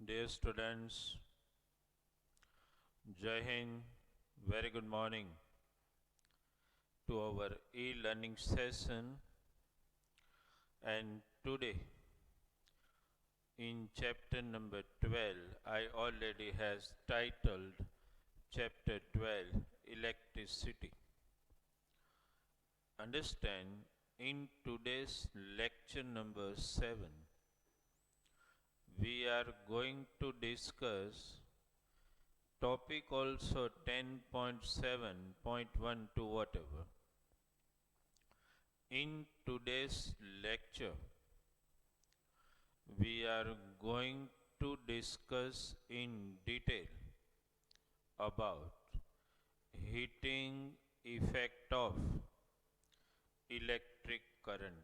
Dear students, Jai Hind, very good morning to our e-learning session. And today, in chapter number 12, I already has titled chapter 12, Electricity. Understand, in today's lecture number 7, we are going to discuss topic also 10.7.1 to whatever. In today's lecture, we are going to discuss in detail about heating effect of electric current.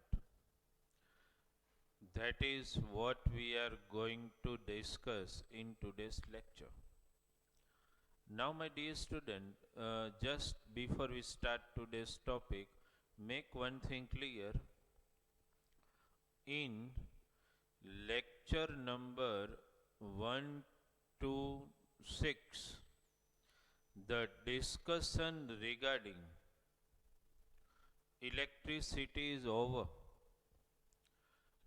That is what we are going to discuss in today's lecture. Now, my dear student, just before we start today's topic, make one thing clear. In lecture number 126, the discussion regarding electricity is over.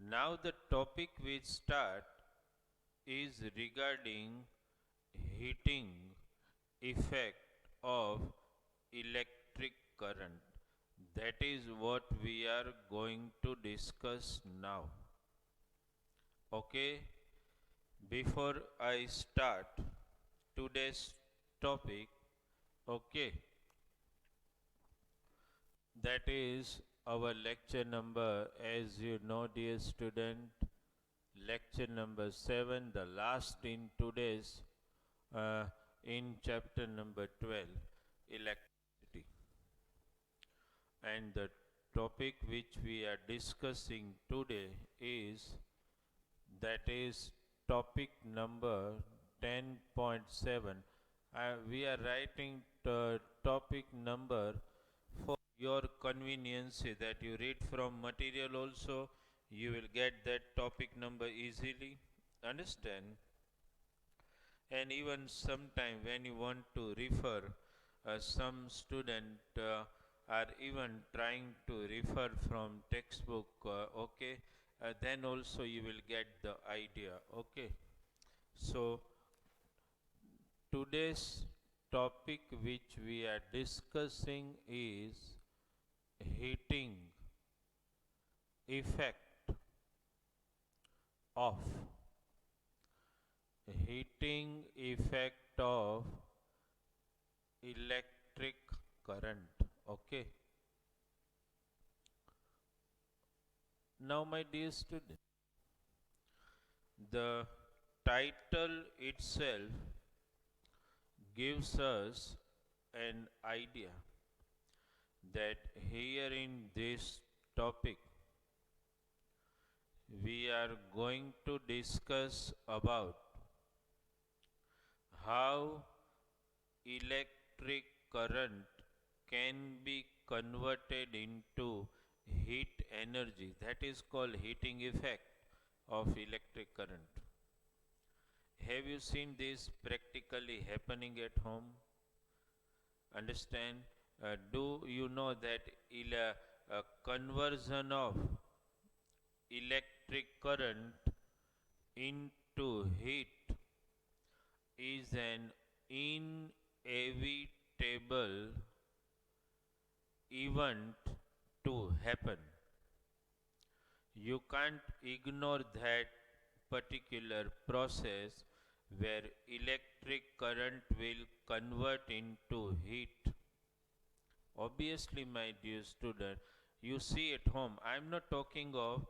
Now, the topic we start is regarding heating effect of electric current. That is what we are going to discuss now. Okay, before I start today's topic, okay, that is our lecture number, as you know, dear student, lecture number 7, the last in today's in chapter number 12, electricity. And the topic which we are discussing today is, that is topic number 10.7. We are writing the topic number for your convenience, that you read from material also, you will get that topic number easily. Understand? And even sometime when you want to refer, some student are even trying to refer from textbook, okay, then also you will get the idea, okay. So today's topic which we are discussing is heating effect of electric current, okay. Now, my dear student, the title itself gives us an idea that here in this topic we are going to discuss about how electric current can be converted into heat energy. That is called heating effect of electric current. Have you seen this practically happening at home? Understand? Do you know that conversion of electric current into heat is an inevitable event to happen? You can't ignore that particular process where electric current will convert into heat. Obviously, my dear student, you see at home, I am not talking of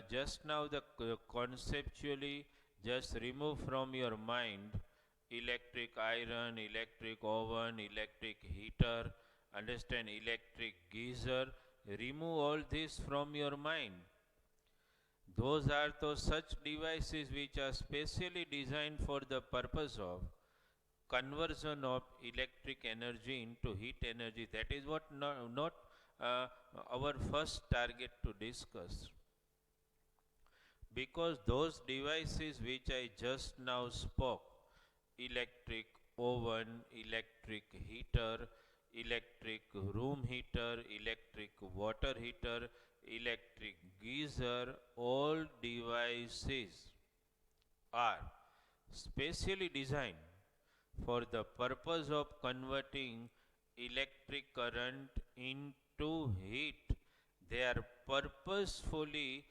just now the conceptually just remove from your mind electric iron, electric oven, electric heater, understand, electric geyser. Remove all this from your mind. Those are those such devices which are specially designed for the purpose of conversion of electric energy into heat energy. That is what not our first target to discuss. Because those devices which I just now spoke, electric oven, electric heater, electric room heater, electric water heater, electric geyser, all devices are specially designed for the purpose of converting electric current into heat. They are purposefully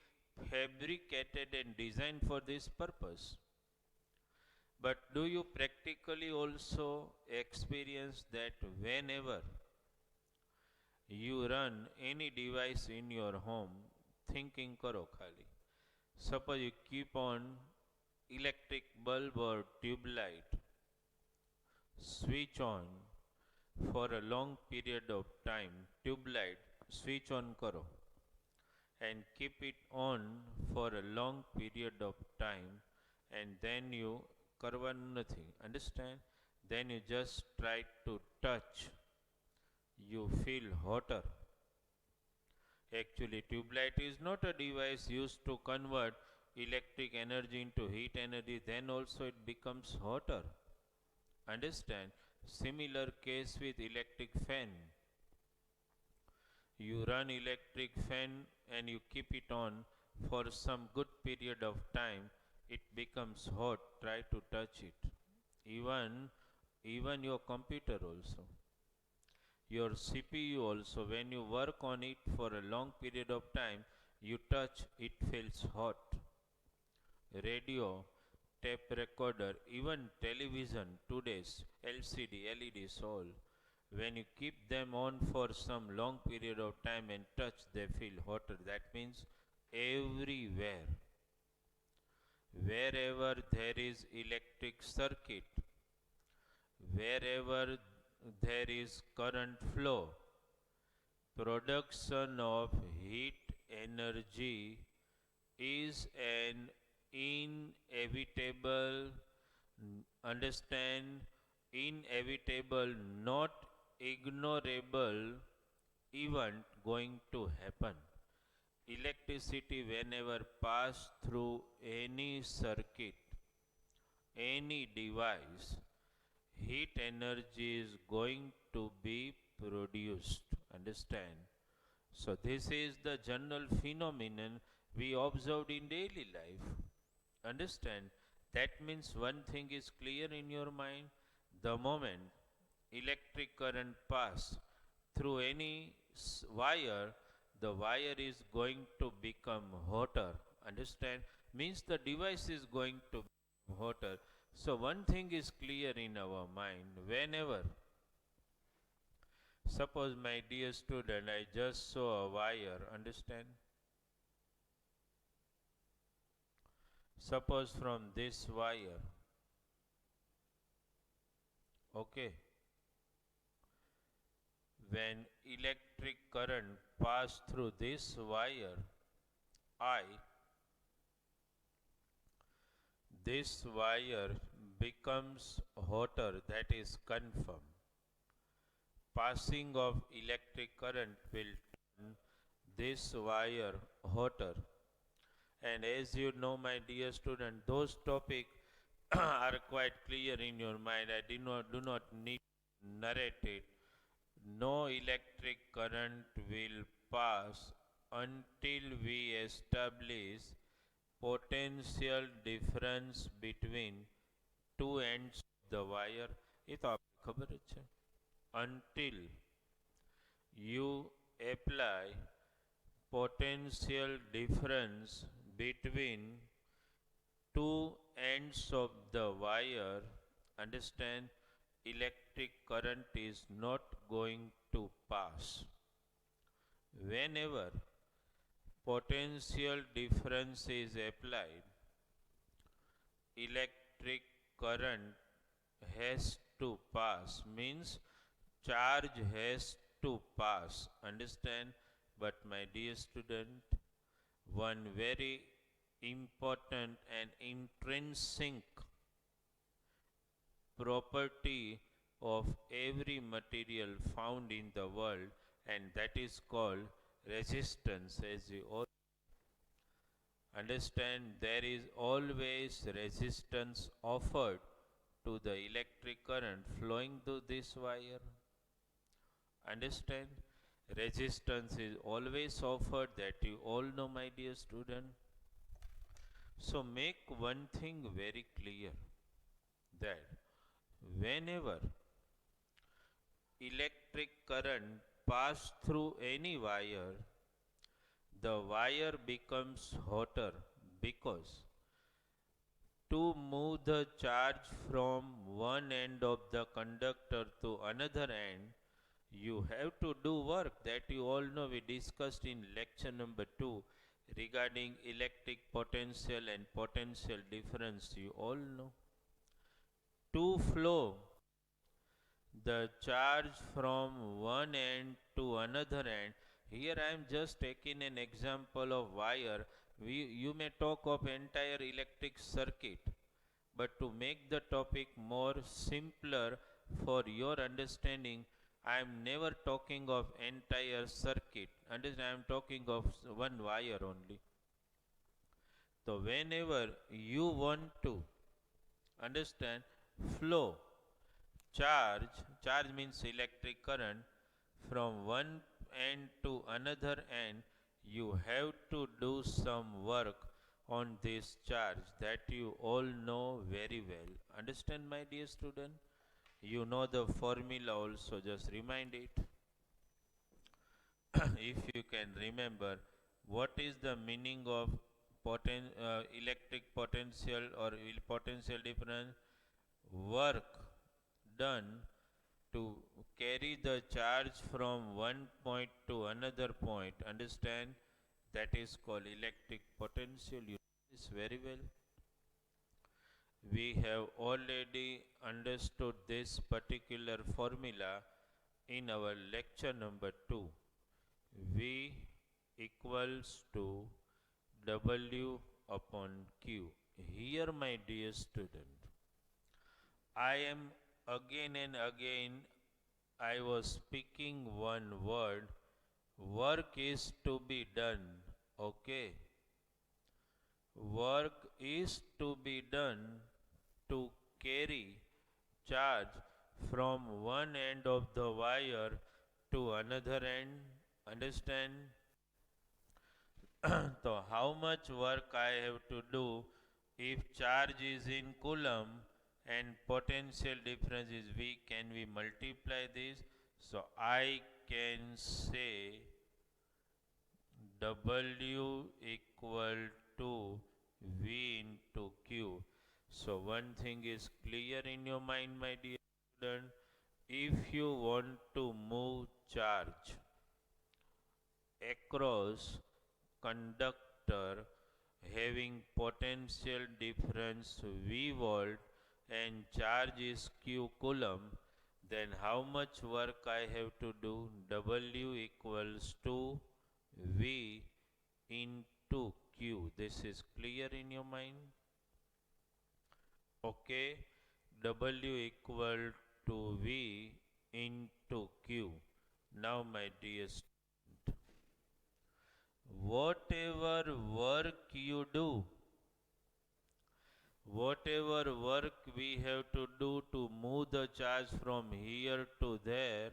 fabricated and designed for this purpose. But do you practically also experience that whenever you run any device in your home, thinking karo khali. Suppose you keep on electric bulb or tube light, switch on for a long period of time, tube light switch on karo and keep it on for a long period of time, and then you કરવાનું નથી, understand? Then you just try to touch, you feel hotter. Actually, tube light is not a device used to convert electric energy into heat energy, then also it becomes hotter. Understand? Similar case with electric fan. You run electric fan and you keep it on for some good period of time, it becomes hot, try to touch it. Even your computer also. Your CPU also, when you work on it for a long period of time, you touch, it feels hot. Radio, tape recorder, even television, today's LCD, LEDs all. When you keep them on for some long period of time and touch, they feel hotter. That means everywhere, wherever there is electric circuit, wherever there is current flow, production of heat energy is an inevitable, understand, inevitable, not ignorable event going to happen. Electricity, whenever pass through any circuit, any device, heat energy is going to be produced. Understand? So this is the general phenomenon we observed in daily life. Understand? That means one thing is clear in your mind. The moment electric current pass through any wire, the wire is going to become hotter. Understand? Means the device is going to become hotter. So one thing is clear in our mind. Whenever, suppose my dear student, I just saw a wire, understand? Suppose from this wire, okay, when electric current pass through this wire, this wire becomes hotter, that is confirmed. Passing of electric current will turn this wire hotter. And as you know, my dear student, those topics are quite clear in your mind. I do not need to narrate it. No electric current will pass until we establish potential difference between two ends of the wire. એ તો આપણે ખબર જ છે. Until you apply potential difference between two ends of the wire, understand, electric current is not going to pass. Whenever potential difference is applied, electric current has to pass, means charge has to pass, understand? But my dear student, one very important and intrinsic property of every material found in the world, and that is called resistance. As you all, Understand, there is always resistance offered to the electric current flowing through this wire. Understand? Resistance is always offered, that you all know, my dear student. So make one thing very clear, that whenever electric current pass through any wire, the wire becomes hotter, because to move the charge from one end of the conductor to another end, you have to do work that you all know we discussed in lecture number 2 regarding electric potential and potential difference. You all know. To flow the charge from one end to another end, here I am just taking an example of wire. You may talk of entire electric circuit, but to make the topic more simpler for your understanding, I am never talking of entire circuit. Understand, I am talking of one wire only. So whenever you want to understand flow charge, charge means electric current, from one end to another end, you have to do some work on this charge that you all know very well. Understand, my dear student? You know the formula also, just remind it. If you can remember, what is the meaning of electric potential or potential difference? Work done to carry the charge from one point to another point. Understand? That is called electric potential. You know this very well. We have already understood this particular formula in our lecture number 2. V equals to W upon Q. Here, my dear student, I am again and again I was speaking one word. Work is to be done. Okay. Work is to be done to carry charge from one end of the wire to another end. Understand? So how much work I have to do if charge is in coulomb and potential difference is V? Can we multiply this? So I can say W equal to V into Q. So one thing is clear in your mind, my dear student. If you want to move charge across conductor having potential difference V volt and charge is Q coulomb, then how much work I have to do? W equals to V into Q. This is clear in your mind? Okay. W equal to V into Q. Now, my dear student, whatever work you do, whatever work we have to do to move the charge from here to there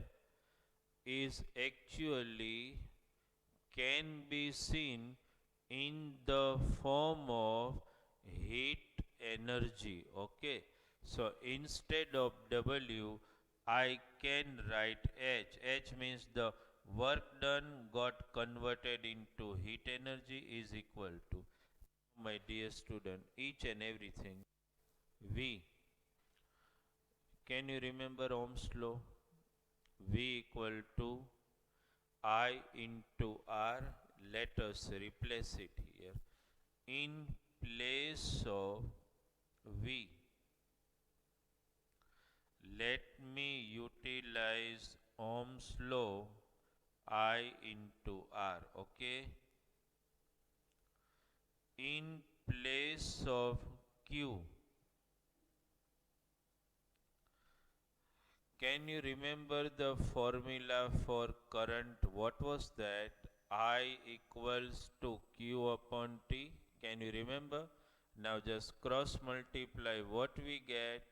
is actually can be seen in the form of heat energy. Okay. So instead of W, I can write H. H means the work done got converted into heat energy is equal to, my dear student, each and everything. V. Can you remember Ohm's law? V equal to I into R. Let us replace it here. In place of V, let me utilize Ohm's law, I into R. Okay. In place of Q, can you remember the formula for current? What was that? I equals to Q upon T. Can you remember? Now just cross multiply what we get.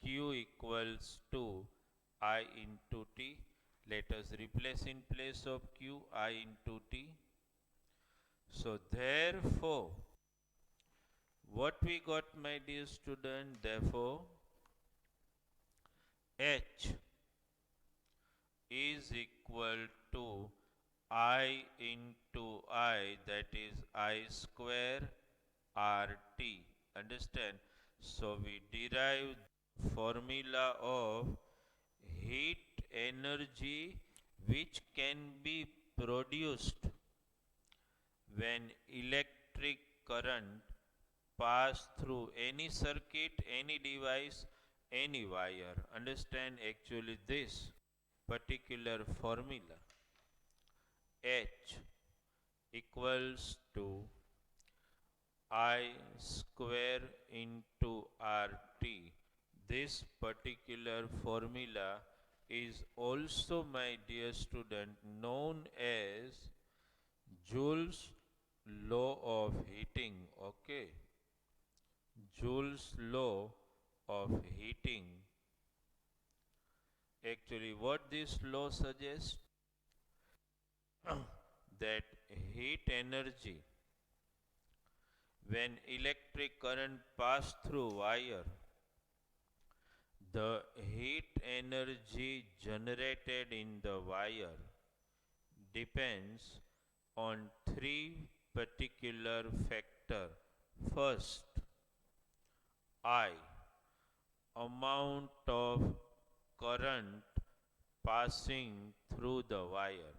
Q equals to I into T. Let us replace in place of Q I into T. So therefore, what we got, my dear student? Therefore, H is equal to I into I, that is I square RT. Understand? So we derive formula of heat energy which can be produced when electric current pass through any circuit, any device, any wire. Understand actually this particular formula. H equals to I square into RT. This particular formula is also, my dear student, known as Joule's law of heating. Okay, Joule's law of heating. Actually, what this law suggests? That heat energy, when electric current pass through wire, the heat energy generated in the wire depends on three particular factors. First, I, amount of current passing through the wire.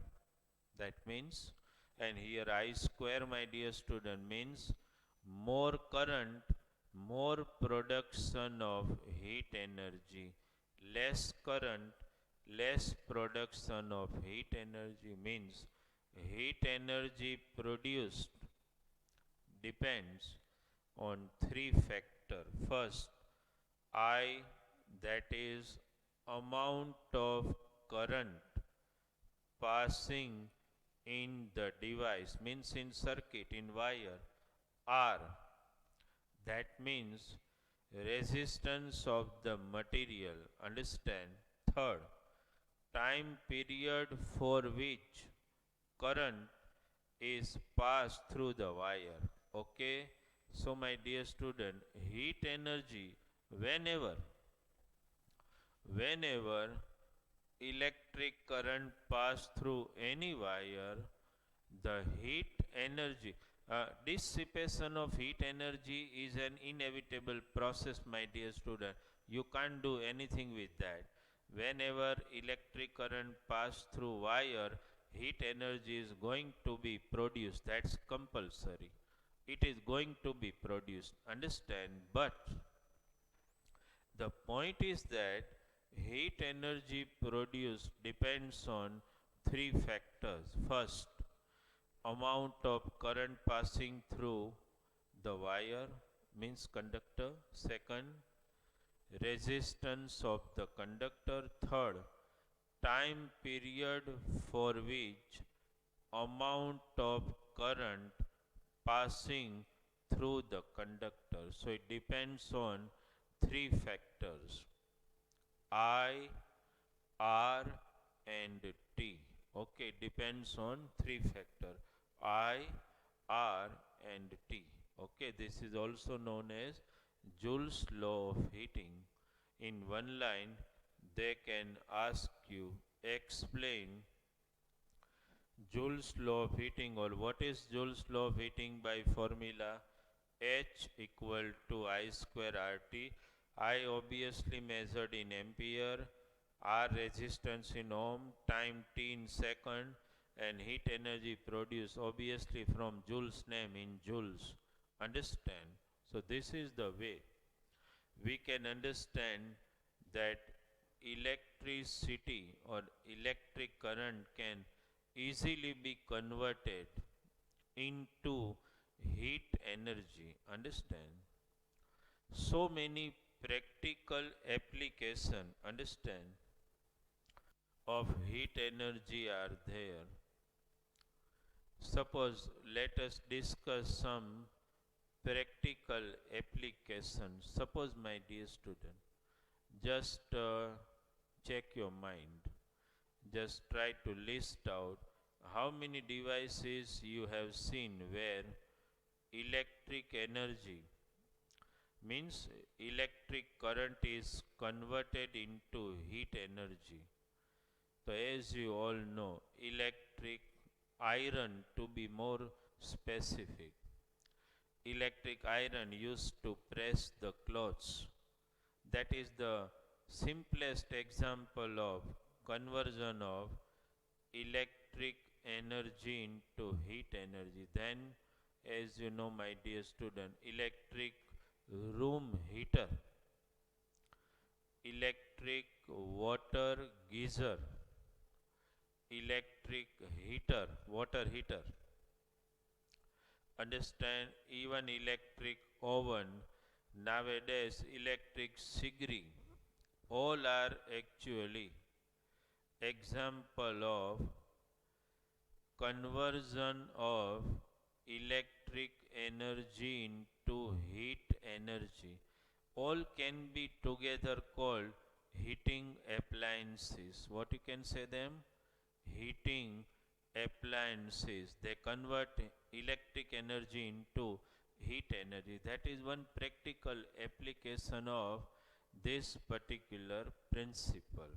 That means, and here I square, my dear student, means more current, more production of heat energy. Less current, less production of heat energy means heat energy produced depends on three factors. First, I, that is amount of current passing in the device, means in circuit, in wire. R, that means resistance of the material. Understand? Third, time period for which current is passed through the wire. Okay, so my dear student, heat energy, whenever electric current pass through any wire, the heat energy, dissipation of heat energy is an inevitable process, my dear student. You can't do anything with that. Whenever electric current pass through wire, heat energy is going to be produced. That's compulsory. It is going to be produced. Understand? But the point is that heat energy produced depends on three factors. First, amount of current passing through the wire, means conductor. Second, resistance of the conductor. Third, time period for which amount of current passing through the conductor. So it depends on three factors: I, R and T. Okay, depends on three factors: I, R and T. Okay, this is also known as Joule's law of heating. In one line, they can ask you, explain Joule's law of heating, or what is Joule's law of heating by formula H equal to I square RT. I obviously measured in ampere, R resistance in ohm, time T in second, and heat energy produced obviously from Joule's name in joules. Understand? So this is the way we can understand that electricity or electric current can easily be converted into heat energy. Understand? So many practical application, understand, of heat energy are there. Suppose let us discuss some practical application. Suppose, my dear student, just check your mind. Just try to list out how many devices you have seen where electric energy means electric current is converted into heat energy. So as you all know, electric iron, to be more specific, electric iron used to press the clothes. That is the simplest example of conversion of electric energy into heat energy. Then, as you know, my dear student, electric room heater, electric water geyser, electric heater, water heater, understand, even electric oven, nowadays electric cigarette, all are actually example of conversion of electric energy into heat energy. All can be together called heating appliances. What you can say them? Heating appliances. They convert electric energy into heat energy. That is one practical application of this particular principle,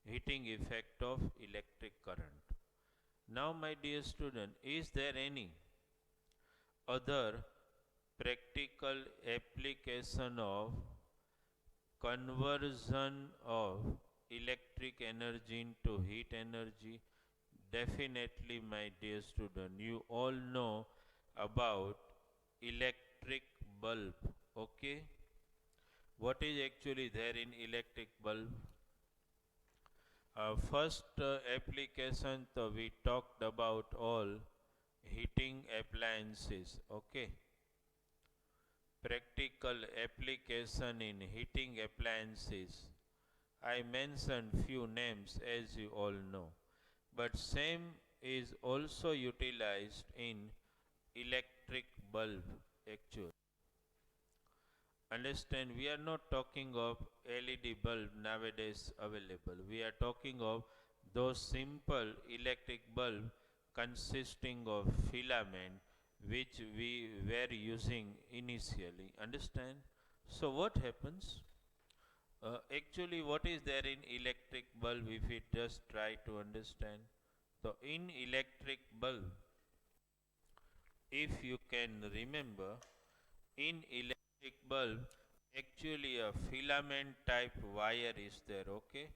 heating effect of electric current. Now, my dear student, is there any other practical application of conversion of electric energy into heat energy? Definitely, my dear student, you all know about electric bulb. Okay, what is actually there in electric bulb? First application, we talked about all heating appliances. Okay, practical application in heating appliances. I mentioned few names, as you all know, but same is also utilized in electric bulb actually. Understand, we are not talking of LED bulb nowadays available. We are talking of those simple electric bulb consisting of filament which we were using initially. Understand? So what happens? Actually, what is there in electric bulb if we just try to understand? So in electric bulb, if you can remember, in electric bulb, actually a filament type wire is there, okay?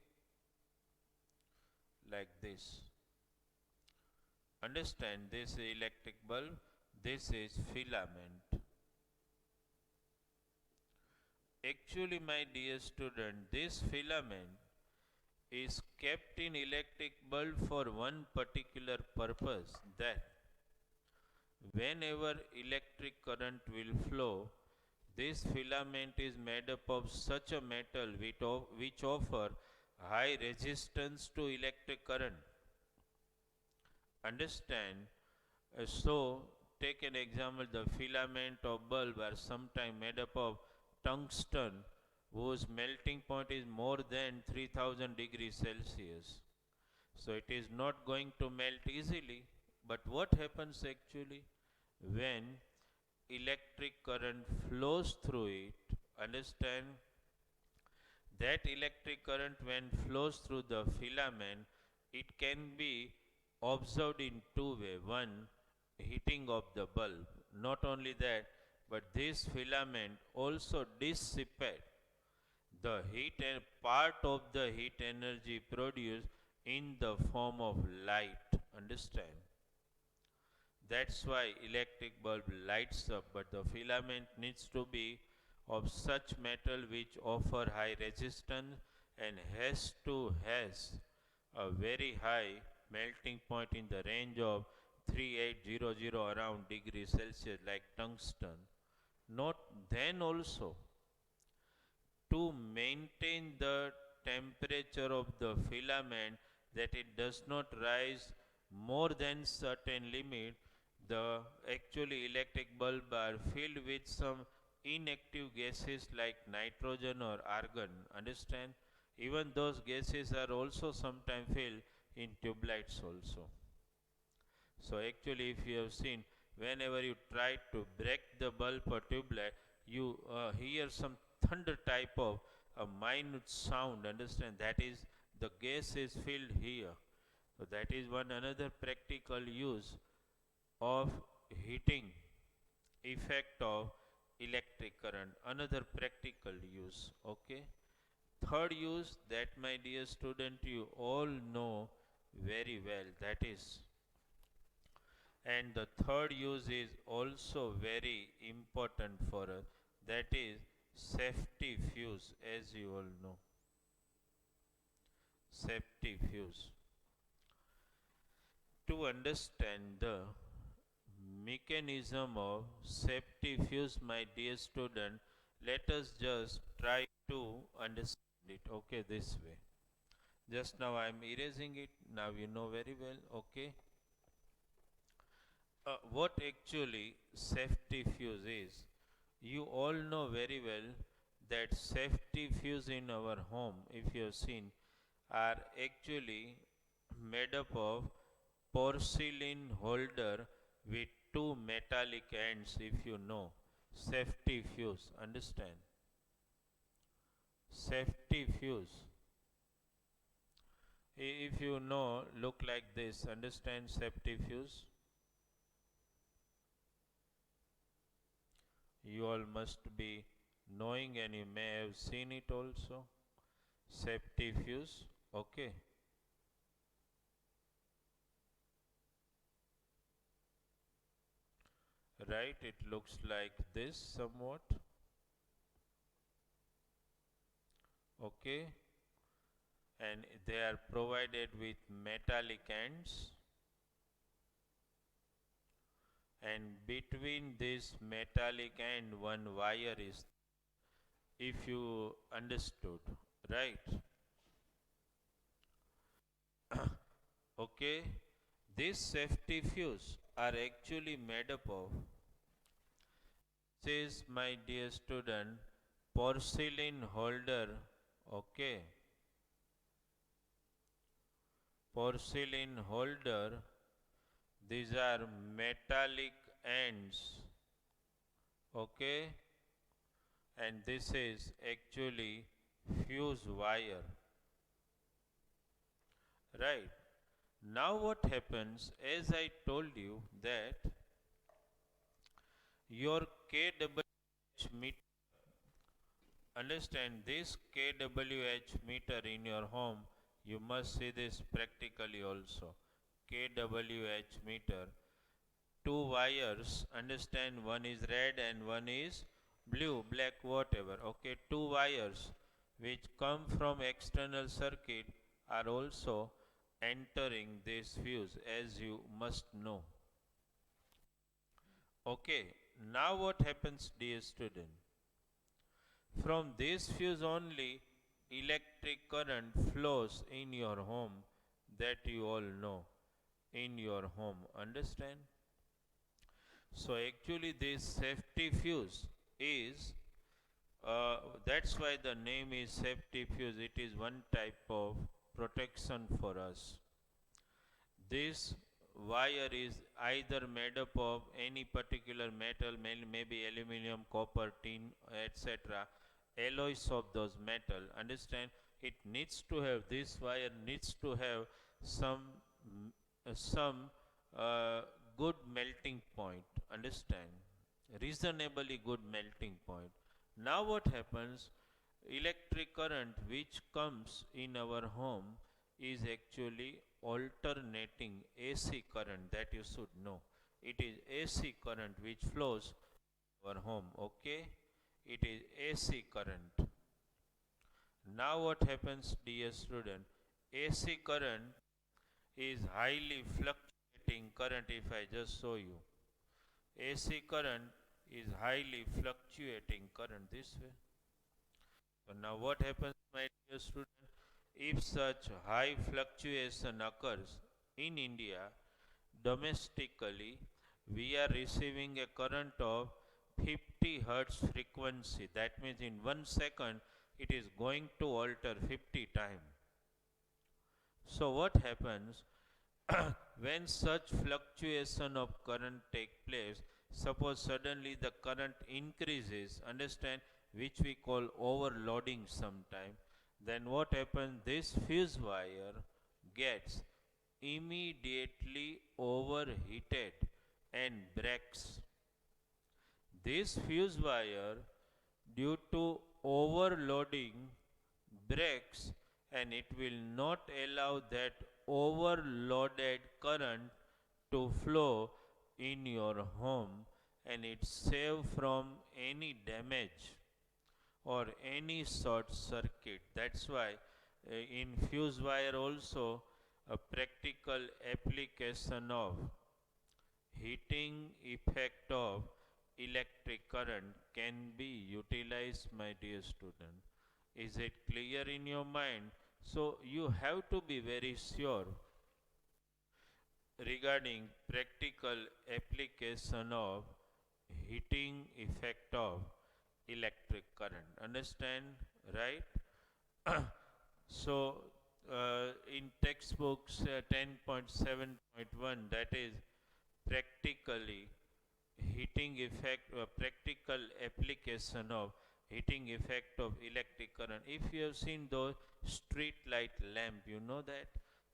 Like this. Understand, this is electric bulb, this is filament. Actually, my dear student, this filament is kept in electric bulb for one particular purpose, that whenever electric current will flow, this filament is made up of such a metal which offer high resistance to electric current. Understand? So, take an example, the filament of bulb are sometimes made up of tungsten whose melting point is more than 3000 degrees Celsius. So, it is not going to melt easily. But what happens actually when electric current flows through it? Understand, that electric current when flows through the filament, it can be observed in two ways. One, heating of the bulb. Not only that, but this filament also dissipate the heat and part of the heat energy produced in the form of light. Understand? That's why electric bulb lights up, but the filament needs to be of such metal which offer high resistance and has a very high melting point in the range of 3800 around degrees Celsius, like tungsten. Not then also, to maintain the temperature of the filament, that it does not rise more than certain limit, The actually electric bulb are filled with some inactive gases like nitrogen or argon. Understand? Even those gases are also sometimes filled in tube lights also. So actually, if you have seen, whenever you try to break the bulb or tube light, you hear some thunder type of a minute sound. Understand? That is the gas is filled here. So that is one another practical use of heating effect of electric current. Another practical use. Okay. Third use that my dear student you all know very well, that is, and the third use is also very important for us, that is safety fuse. As you all know, safety fuse. To understand the mechanism of safety fuse, my dear student, let us just try to understand it. Okay, this way. Just now I am erasing it. Now you know very well. Okay. What actually safety fuse is? You all know very well that safety fuse in our home, if you have seen, are actually made up of porcelain holder with two metallic ends, if you know. Safety fuse, understand? Safety fuse. If you know, look like this, understand safety fuse? You all must be knowing and you may have seen it also. Safety fuse, okay. Right, it looks like this somewhat. Okay, and they are provided with metallic ends, and between this metallic end one wire is, if you understood, right? Okay, these safety fuse are actually made up of, says my dear student, porcelain holder. Okay, porcelain holder, these are metallic ends. Okay, and this is actually fuse wire, right? Now what happens, as I told you that your kWh meter, understand this kWh meter in your home, you must see this practically also. kWh meter, two wires, understand, one is red and one is blue, black, whatever. Okay, two wires which come from external circuit are also entering this fuse, as you must know. Okay, now what happens, dear student? From this fuse only electric current flows in your home, that you all know, in your home. Understand? So actually this safety fuse is, that's why the name is safety fuse. It is one type of protection for us. This wire is either made up of any particular metal, maybe aluminum, copper, tin, etc. Alloys of those metal. Understand? It needs to have, this wire needs to have some some uh, good melting point. Understand? Reasonably good melting point. Now what happens? Electric current which comes in our home is actually alternating AC current, that you should know. It is AC current which flows our home. Okay, it is AC current. Now what happens, dear student? AC current is highly fluctuating current. If I just show you, AC current is highly fluctuating current, this way. So now what happens, my dear student? If such high fluctuation occurs in India domestically, we are receiving a current of 50 hertz frequency. That means in 1 second it is going to alter 50 times. So what happens when such fluctuation of current take place? Suppose suddenly the current increases, understand, which we call overloading sometime. Then what happens? This fuse wire gets immediately overheated and breaks. This fuse wire, due to overloading, breaks, and it will not allow that overloaded current to flow in your home, and it save from any damage or any short circuit. That's why in fuse wire also a practical application of heating effect of electric current can be utilized, my dear student. Is it clear in your mind? So you have to be very sure regarding practical application of heating effect of electric current. Understand, right? So in textbooks 10.7.1, that is practically heating effect, practical application of heating effect of electric current. If you have seen those street light lamp, you know that,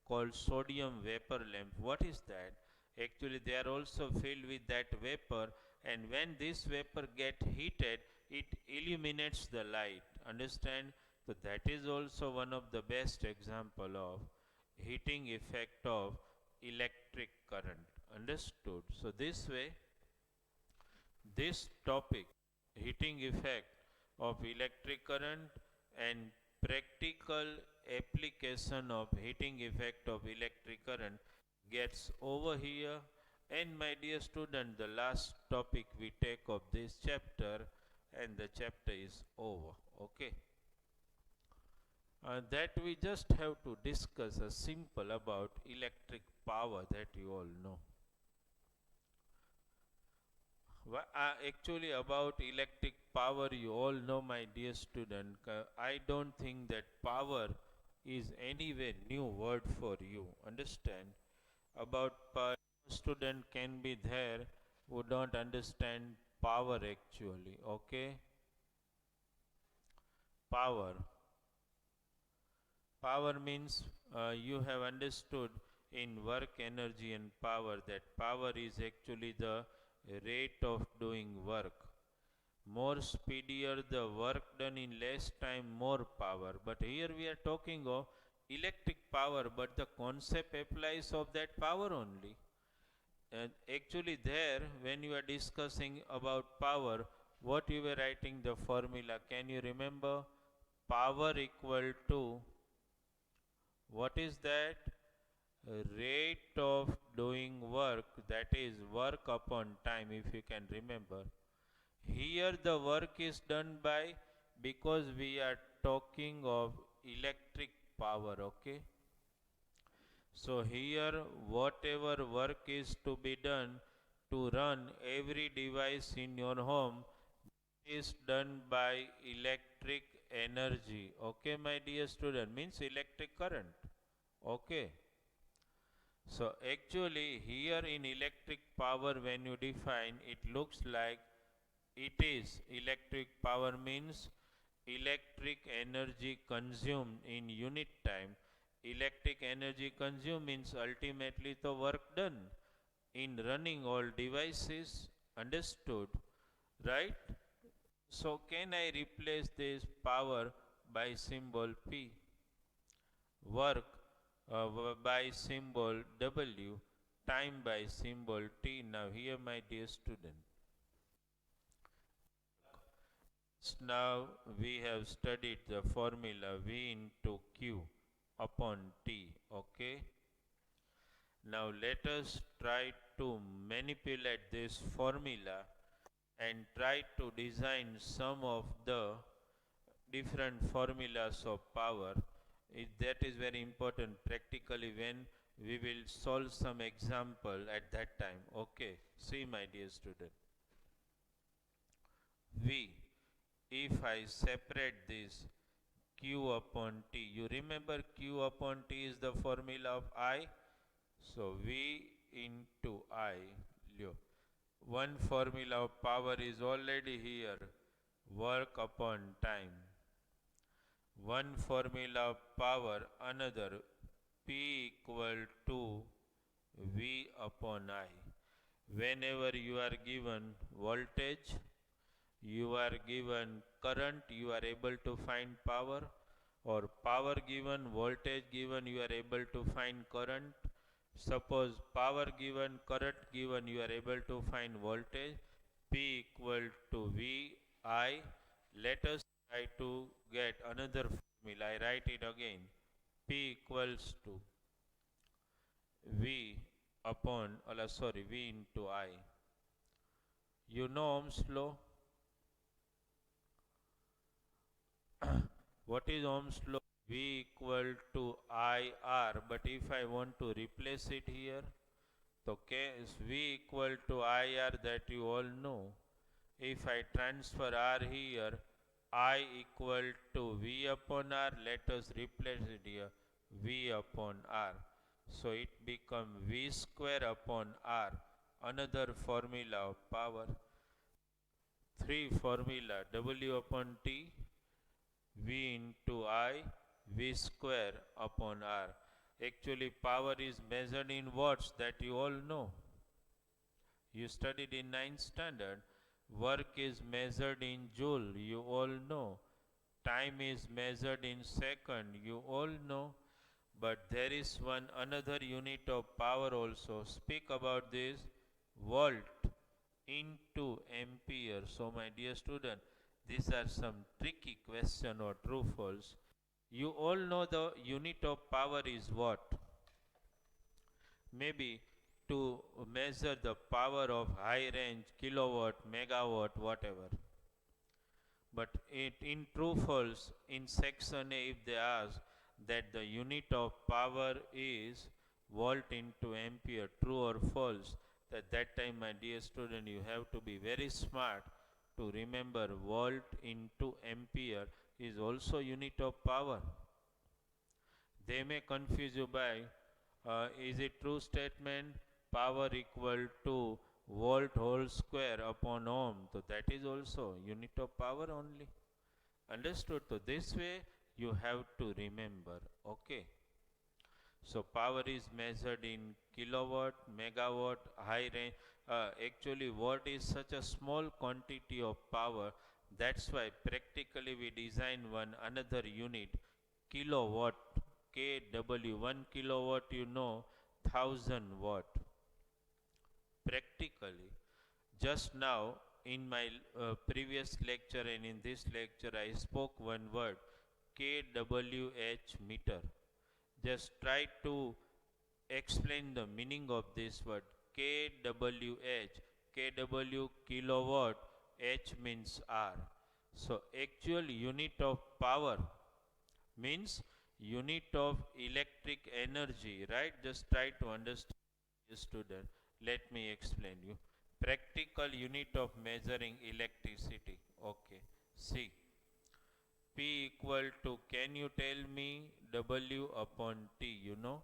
called sodium vapor lamp. What is that? Actually they are also filled with that vapor, and when this vapor get heated, it illuminates the light. Understand? So that is also one of the best example of heating effect of electric current. Understood? So this way, this topic, heating effect of electric current and practical application of heating effect of electric current, gets over here. And my dear student, the last topic we take of this chapter, and the chapter is over. Okay, that we just have to discuss a simple about electric power, that you all know. Actually, about electric power, you all know, my dear student. I don't think that power is anyway new word for you. Understand? About power, student can be there who don't understand power actually. Okay? Power. Power means you have understood in work energy and power that power is actually the rate of doing work. More speedier the work done in less time, more power. But here we are talking of electric power, but the concept applies of that power only. And actually there, when you are discussing about power, what you were writing the formula, can you remember? Power equal to, what is that? Rate of doing work, that is work upon time, if you can remember. Here the work is done by, because we are talking of electric power. Okay, so here whatever work is to be done to run every device in your home is done by electric energy. Okay, my dear student, means electric current. Okay, so actually here in electric power, when you define, it looks like it is electric power means electric energy consumed in unit time. Electric energy consumed means ultimately the work done in running all devices. Understood, right? So can I replace this power by symbol P? Work by symbol W, time by symbol T. Now here, my dear student, now we have studied the formula V into Q upon T. Okay, now let us try to manipulate this formula and try to design some of the different formulas of power. That is very important practically when We will solve some example at that time. Okay, see my dear student. V, if I separate this Q upon T, you remember Q upon T is the formula of I? So V into I, one formula of power is already here, work upon time. One formula of power, another, P equal to V upon I. Whenever you are given voltage, you are given current, you are able to find power, or power given, voltage given, you are able to find current. Suppose power given, current given, you are able to find voltage. P equal to V I. Let us try to get another formula. I write it again. P equals to V upon, V into I. You know Ohm's law? What is Ohm's law? V equal to IR, but if I want to replace it here, so V equal to IR, that you all know. If I transfer R here, I equal to V upon R, let us replace it here, V upon R. So it become V square upon R, another formula of power. 3 formula, W upon T, V into I, V square upon R. Actually power is measured in watts, that you all know. You studied in 9th standard. Work is measured in joule, you all know. Time is measured in second, you all know. But there is one another unit of power also. Speak about this, volt into ampere. So my dear student, these are some tricky question or true false. You all know the unit of power is what? Maybe to measure the power of high range, kilowatt, megawatt, whatever. But in true false, in section A, if they ask that the unit of power is volt into ampere, true or false, at that time, my dear student, you have to be very smart to remember volt into ampere is also unit of power. They may confuse you by, is it true statement, power equal to volt whole square upon ohm. So that is also unit of power only. Understood? So this way you have to remember. Okay. So power is measured in kilowatt, megawatt, high range. Actually watt is such a small quantity of power. That's why practically we design one another unit, kilowatt, kW. 1 kilowatt, you know, 1000 watt. Practically. Just now in my previous lecture and in this lecture I spoke one word, kWh meter. Just try to explain the meaning of this word, kWh. kW kilowatt, H means R. So actual unit of power means unit of electric energy, right? Just try to understand, student. Let me explain you. Practical unit of measuring electricity. Okay. See. P equal to, can you tell me W upon T? You know,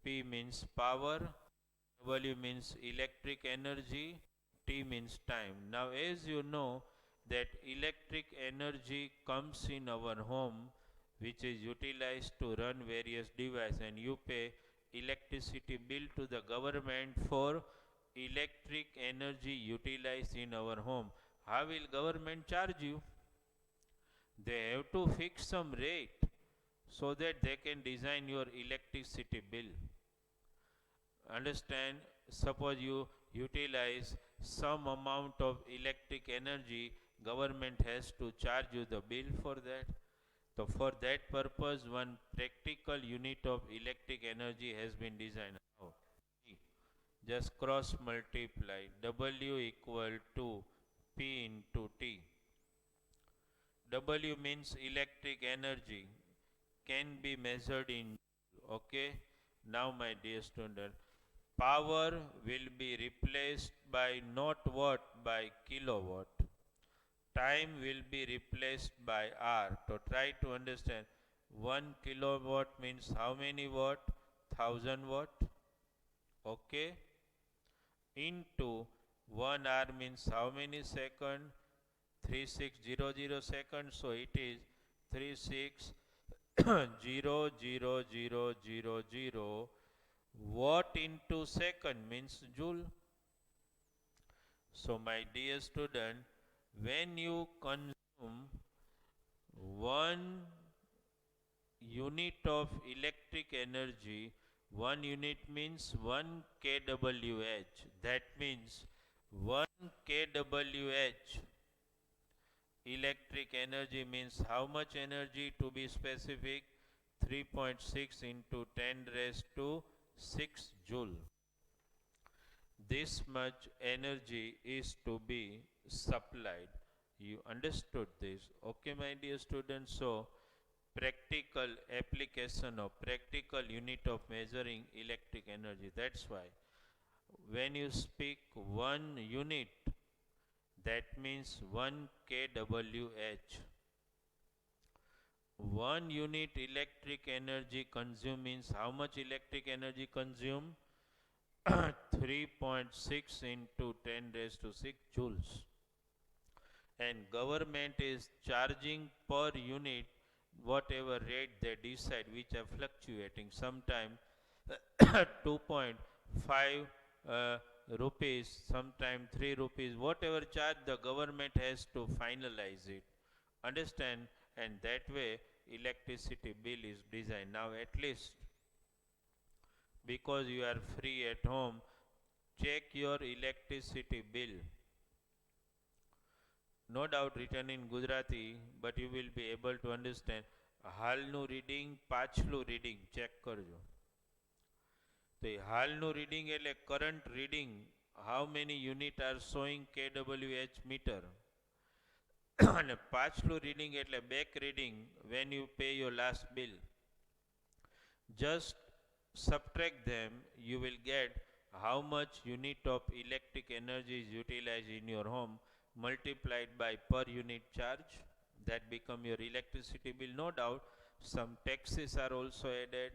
P means power, W means electric energy, T means time. Now as you know that electric energy comes in our home, which is utilized to run various devices, and you pay electricity bill to the government for electric energy utilized in our home. How will government charge you? They have to fix some rate so that they can design your electricity bill. Understand? Suppose you utilize some amount of electric energy, government has to charge you the bill for that. So for that purpose, one practical unit of electric energy has been designed. How? Just cross multiply, W equal to P into T. W means electric energy, can be measured in, okay. Now, my dear student, power will be replaced by not watt, by kilowatt. Time will be replaced by hour. So try to understand 1 kilowatt means how many watt? 1000 watt. Okay. Into 1 hour means how many second? 3600 seconds. So it is 360000 watt into second means joule. So my dear student, when you consume 1 unit of electric energy, 1 unit means 1 kWh. That means 1 kWh electric energy means how much energy, to be specific? 3.6 into 10 raised to 6 joule. This much energy is to be supplied. You understood this? Okay, my dear students. So practical application of practical unit of measuring electric energy. That's why when you speak 1 unit, that means 1 kWh. 1 unit electric energy consumed means how much electric energy consumed? 3.6 into 10 raised to 6 joules. And government is charging per unit whatever rate they decide, which are fluctuating. Sometime 2.5 rupees, sometime 3 rupees, whatever charge the government has to finalize it. Understand? And that way electricity bill is designed. Now at least because you are free at home, check your electricity bill. No doubt written in Gujarati, but you will be able to understand. હાલનું reading, પાછલું reading check કરજો. તો એ હાલનું reading એટલે current reading, how many unit are showing kWh meter. અને પાછલું reading એટલે back reading when you pay your last bill. Just subtract them, you will get how much unit of electric energy is utilized in your home, multiplied by per unit charge. That become your electricity bill. No doubt some taxes are also added.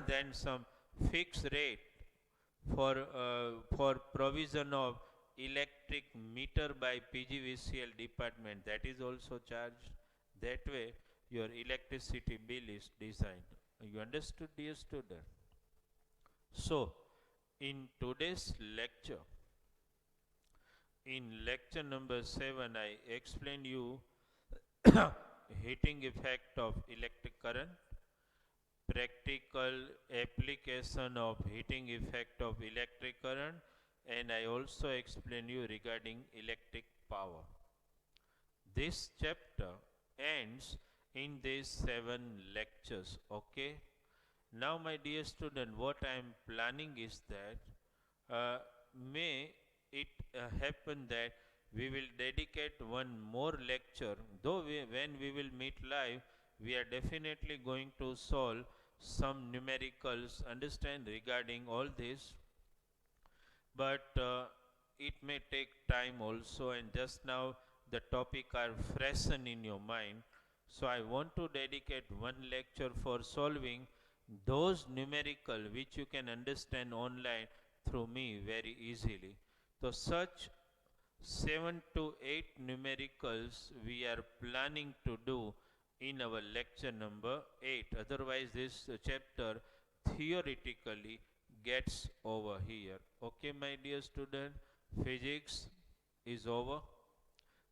Then some fixed rate for provision of electric meter by PGVCL department, that is also charged. That way your electricity bill is designed. You understood, dear student? So in today's lecture, in lecture number 7, I explained you heating effect of electric current, practical application of heating effect of electric current, and I also explained you regarding electric power. This chapter ends in these 7 lectures. Okay. Now my dear student, what I am planning is that may it happen that we will dedicate one more lecture, though when we will meet live, we are definitely going to solve some numericals, understand, regarding all this. But it may take time also, and just now the topic are freshen in your mind. So I want to dedicate one lecture for solving those numerical which you can understand online through me very easily. So such 7 to 8 numericals we are planning to do in our lecture number 8. Otherwise this chapter theoretically gets over here. Okay, my dear student, physics is over.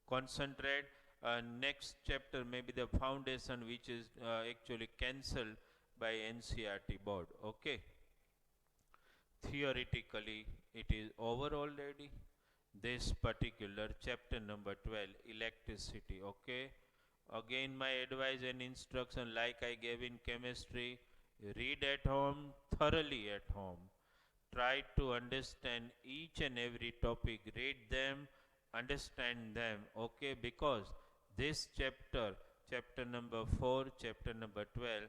Concentrate. Next chapter may be the foundation, which is actually cancelled by NCERT board. Okay. Theoretically it is over already. This particular chapter number 12, electricity. Okay. Again my advice and instruction, like I gave in chemistry, read at home, thoroughly at home. Try to understand each and every topic, read them, understand them. Okay, because this chapter, chapter number 4, chapter number 12,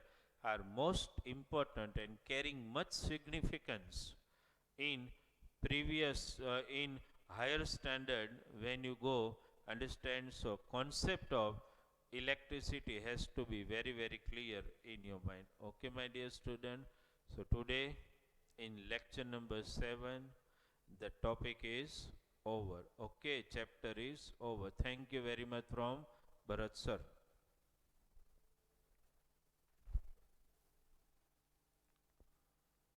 are most important and carrying much significance in in higher standard when you go understand. So concept of electricity has to be very very clear in your mind. Okay, my dear student. So today in lecture number 7 the topic is over. Okay, chapter is over. Thank you very much from Bharat sir.